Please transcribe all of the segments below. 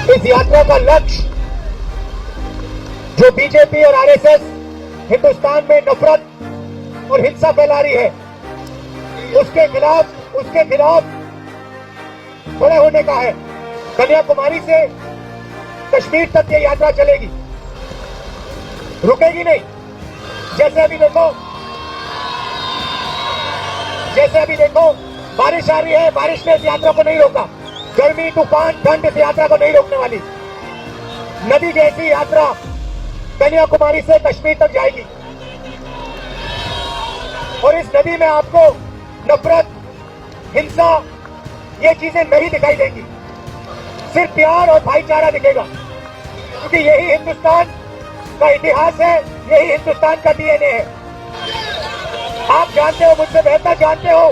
इस यात्रा का लक्ष्य जो बीजेपी और आरएसएस हिंदुस्तान में नफरत और हिंसा फैला रही है, उसके खिलाफ खड़े होने का है। कन्याकुमारी से कश्मीर तक ये यात्रा चलेगी, रुकेगी नहीं। जैसे अभी देखो बारिश आ रही है, बारिश ने इस यात्रा को नहीं रोका। गर्मी, तूफान, ठंड इस यात्रा को नहीं रोकने वाली। नदी जैसी यात्रा कन्याकुमारी से कश्मीर तक जाएगी और इस नदी में आपको नफरत, हिंसा, ये चीजें नहीं दिखाई देंगी। सिर्फ प्यार और भाईचारा दिखेगा, क्योंकि यही हिंदुस्तान का इतिहास है, यही हिंदुस्तान का डीएनए है। आप जानते हो, मुझसे बेहतर जानते हो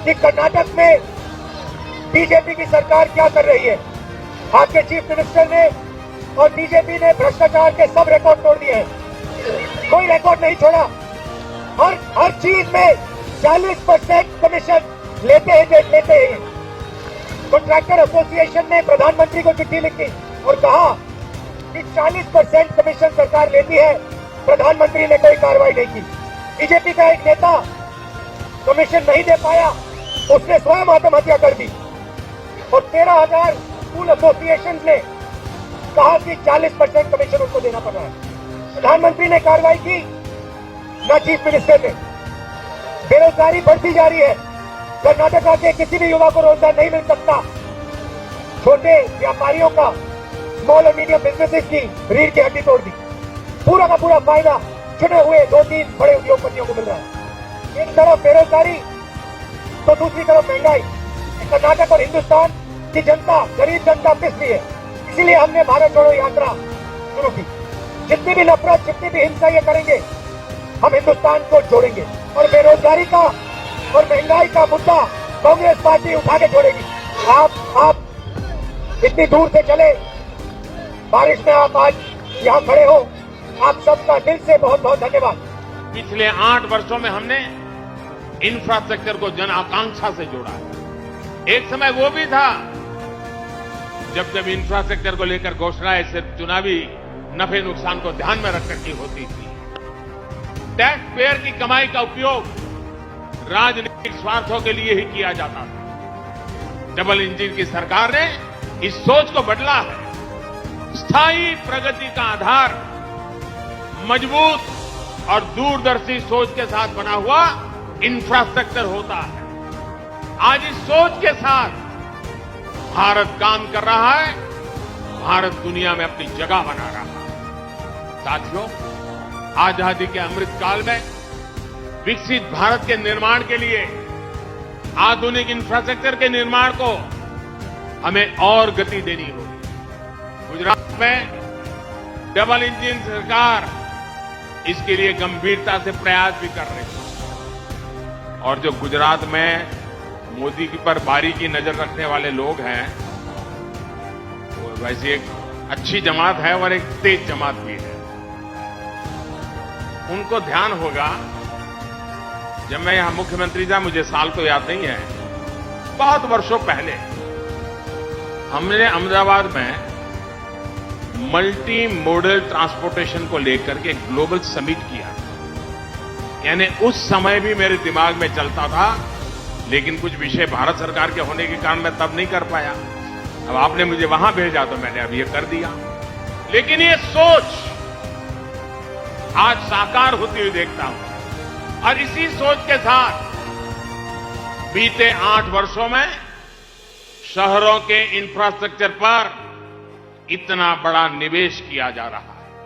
कि कर्नाटक में बीजेपी की सरकार क्या कर रही है। आपके चीफ मिनिस्टर ने और बीजेपी ने भ्रष्टाचार के सब रिकॉर्ड तोड़ दिए हैं, कोई रिकॉर्ड नहीं छोड़ा। हर चीज में 40% कमीशन लेते हैं। कॉन्ट्रैक्टर एसोसिएशन ने प्रधानमंत्री को चिट्ठी लिखी और कहा कि 40% कमीशन सरकार लेती है, प्रधानमंत्री ने कोई कार्रवाई नहीं की। बीजेपी का एक नेता कमीशन नहीं दे पाया, उसने स्वयं आत्महत्या कर दी और 13,000 स्कूल एसोसिएशन ने कहा कि 40% कमीशन उनको देना पड़ रहा है। प्रधानमंत्री ने कार्रवाई की, न चीफ मिनिस्टर ने। बेरोजगारी बढ़ती जा रही है। कर्नाटका के किसी भी युवा को रोजगार नहीं मिल सकता। छोटे व्यापारियों का, स्मॉल और मीडियम बिजनेसेस की रीढ़ की हड्डी तोड़ दी। पूरा का पूरा फायदा चुने हुए 2-3 बड़े उद्योगपतियों को मिल रहा है। एक तरफ बेरोजगारी तो दूसरी तरफ महंगाई। कर्नाटक और हिंदुस्तान की जनता, गरीब जनता पिस रही है। इसीलिए हमने भारत जोड़ो यात्रा शुरू की। जितनी भी नफरत, जितनी भी हिंसा ये करेंगे, हम हिंदुस्तान को जोड़ेंगे और बेरोजगारी का और महंगाई का मुद्दा कांग्रेस पार्टी उठा के छोड़ेगी। आप इतनी दूर से चले, बारिश में आप आज यहाँ खड़े हो, आप सबका दिल से बहुत बहुत धन्यवाद। पिछले 8 वर्षों में हमने इंफ्रास्ट्रक्चर को जन आकांक्षा से जोड़ा है। एक समय वो भी था जब इंफ्रास्ट्रक्चर को लेकर घोषणाएं सिर्फ चुनावी नफे नुकसान को ध्यान में रखकर की होती थी। टैक्स पेयर की कमाई का उपयोग राजनीतिक स्वार्थों के लिए ही किया जाता था। डबल इंजन की सरकार ने इस सोच को बदला है। स्थायी प्रगति का आधार मजबूत और दूरदर्शी सोच के साथ बना हुआ इंफ्रास्ट्रक्चर होता है। आज इस सोच के साथ भारत काम कर रहा है। भारत दुनिया में अपनी जगह बना रहा है। साथियों, आजादी के अमृत काल में विकसित भारत के निर्माण के लिए, आधुनिक इंफ्रास्ट्रक्चर के निर्माण को हमें और गति देनी होगी। गुजरात में डबल इंजन सरकार इसके लिए गंभीरता से प्रयास भी कर रही है। और जो गुजरात में मोदी की पर बारीकी नजर रखने वाले लोग हैं, वो वैसे एक अच्छी जमात है और एक तेज जमात भी है। उनको ध्यान होगा, जब मैं यहां मुख्यमंत्री था, मुझे साल तो याद नहीं है, बहुत वर्षों पहले हमने अहमदाबाद में मल्टी मॉडल ट्रांसपोर्टेशन को लेकर के ग्लोबल समिट किया। यानी उस समय भी मेरे दिमाग में चलता था, लेकिन कुछ विषय भारत सरकार के होने के कारण मैं तब नहीं कर पाया। अब आपने मुझे वहां भेजा तो मैंने अब ये कर दिया। लेकिन ये सोच आज साकार होती हुई देखता हूं और इसी सोच के साथ बीते 8 वर्षों में शहरों के इंफ्रास्ट्रक्चर पर इतना बड़ा निवेश किया जा रहा है।